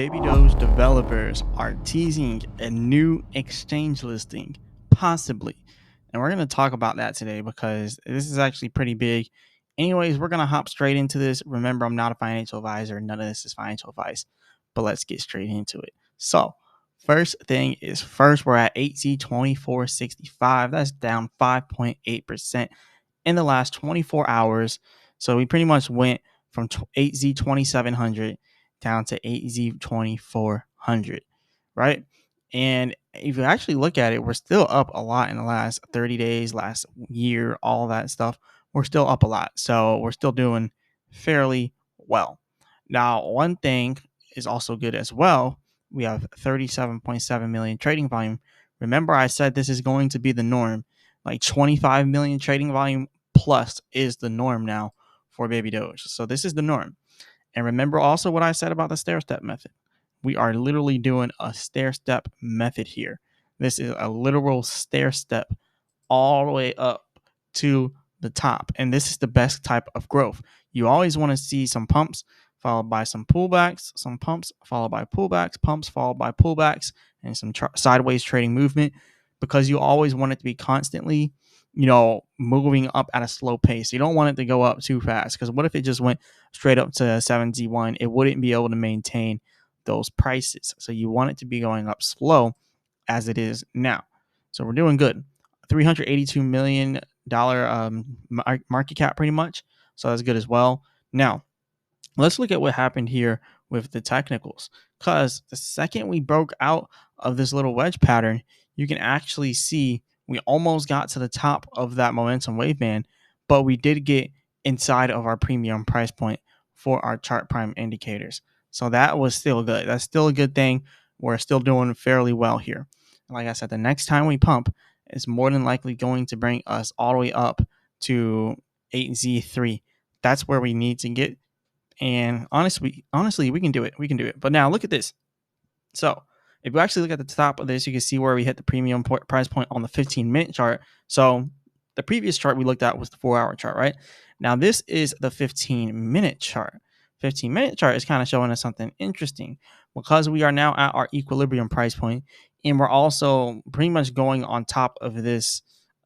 babydoge developers are teasing a new exchange listing, possibly. And we're going to talk about that today because this is actually pretty big. Anyways, we're going to hop straight into this. Remember, I'm not a financial advisor. None of this is financial advice, but let's get straight into it. So, first thing is first, we're at 8Z2465. That's down 5.8% in the last 24 hours. So we pretty much went from 8Z2700 down to 8Z2400, right? And if you actually look at it, we're still up a lot in the last 30 days, last year, all that stuff. We're still up a lot. So we're still doing fairly well. Now, one thing is also good as well. We have 37.7 million trading volume. Remember, I said this is going to be the norm. Like 25 million trading volume plus is the norm now for Baby Doge. So this is the norm. And remember also what I said about the stair step method. We are literally doing a stair step method here. This is a literal stair step all the way up to the top. And this is the best type of growth. You always want to see some pumps followed by some pullbacks, some pumps followed by pullbacks, pumps followed by pullbacks, and some sideways trading movement, because you always want it to be constantly, moving up at a slow pace. You don't want it to go up too fast, because what if it just went straight up to 7Z1? It wouldn't be able to maintain those prices. So you want it to be going up slow as it is now. So we're doing good. $382 million market cap pretty much. So that's good as well. Now, let's look at what happened here with the technicals, because the second we broke out of this little wedge pattern, you can actually see we almost got to the top of that momentum wave band, but we did get inside of our premium price point for our chart prime indicators. So that was still good. That's still a good thing. We're still doing fairly well here. Like I said, the next time we pump, it's more than likely going to bring us all the way up to 8Z3. That's where we need to get. And honestly, we can do it. We can do it. But now look at this. So if you actually look at the top of this, you can see where we hit the premium price point on the 15-minute chart. So the previous chart we looked at was the 4-hour chart, right? Now this is the 15-minute chart. 15-minute chart is kind of showing us something interesting, because we are now at our equilibrium price point, and we're also pretty much going on top of this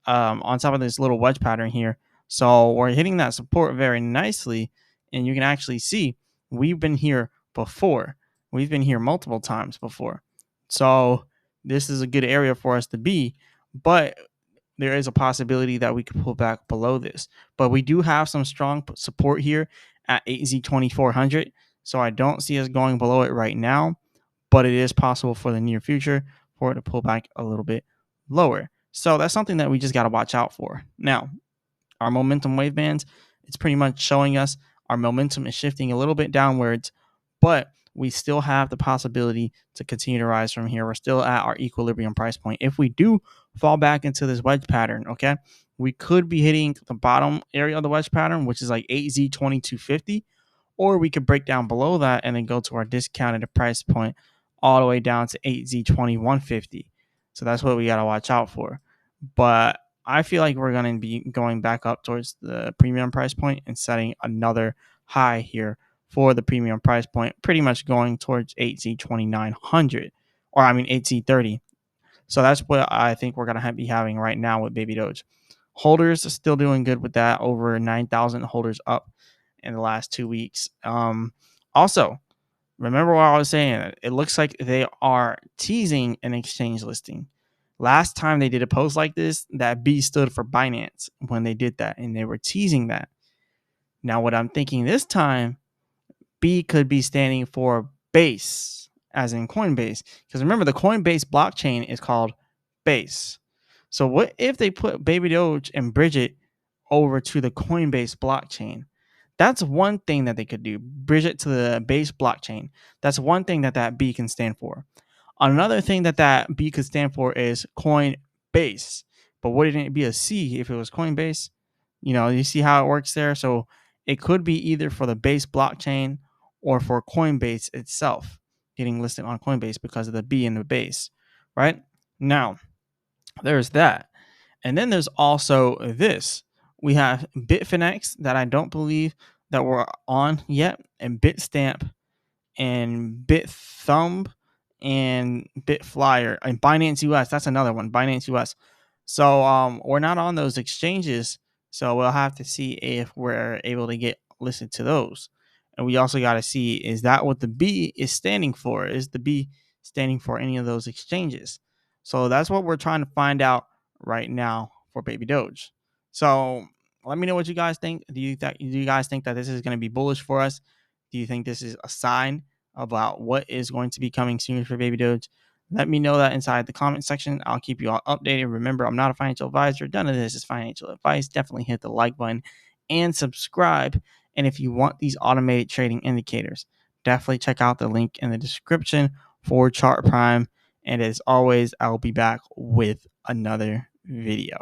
little wedge pattern here. So we're hitting that support very nicely, and you can actually see we've been here before. We've been here multiple times before. So this is a good area for us to be, but there is a possibility that we could pull back below this. But we do have some strong support here at 8Z2400. So I don't see us going below it right now, but it is possible for the near future for it to pull back a little bit lower. So that's something that we just got to watch out for. Now, our momentum wave bands, it's pretty much showing us our momentum is shifting a little bit downwards, but we still have the possibility to continue to rise from here. We're still at our equilibrium price point. If we do fall back into this wedge pattern, okay, we could be hitting the bottom area of the wedge pattern, which is like 8Z2250, or we could break down below that and then go to our discounted price point all the way down to 8Z2150. So that's what we got to watch out for. But I feel like we're going to be going back up towards the premium price point and setting another high here for the premium price point, pretty much going towards 8Z2900, or 8Z30. So that's what I think we're going to be having right now with Baby Doge. Holders are still doing good with that, over 9,000 holders up in the last 2 weeks. Also, remember what I was saying? It looks like they are teasing an exchange listing. Last time they did a post like this, that B stood for Binance when they did that, and they were teasing that. Now, what I'm thinking this time, B could be standing for Base, as in Coinbase. Because remember, the Coinbase blockchain is called Base. So what if they put Baby Doge and bridge it over to the Coinbase blockchain? That's one thing that they could do. Bridge it to the Base blockchain. That's one thing that B can stand for. Another thing that B could stand for is Coinbase. But wouldn't it be a C if it was Coinbase? You see how it works there? So it could be either for the Base blockchain or for Coinbase itself getting listed on Coinbase because of the B in the base, right? Now, there's that. And then there's also this. We have Bitfinex that I don't believe that we're on yet, and Bitstamp and Bitthumb and Bitflyer and Binance US. That's another one, Binance US. So we're not on those exchanges, so we'll have to see if we're able to get listed to those. And we also got to see, is that what the B is standing for? Is the B standing for any of those exchanges? So that's what we're trying to find out right now for Baby Doge. So let me know what you guys think. Do you guys think that this is going to be bullish for us? Do you think this is a sign about what is going to be coming soon for Baby Doge? Let me know that inside the comment section. I'll keep you all updated. Remember, I'm not a financial advisor. None of this is financial advice. Definitely hit the like button and subscribe. And if you want these automated trading indicators, definitely check out the link in the description for Chart Prime. And as always, I'll be back with another video.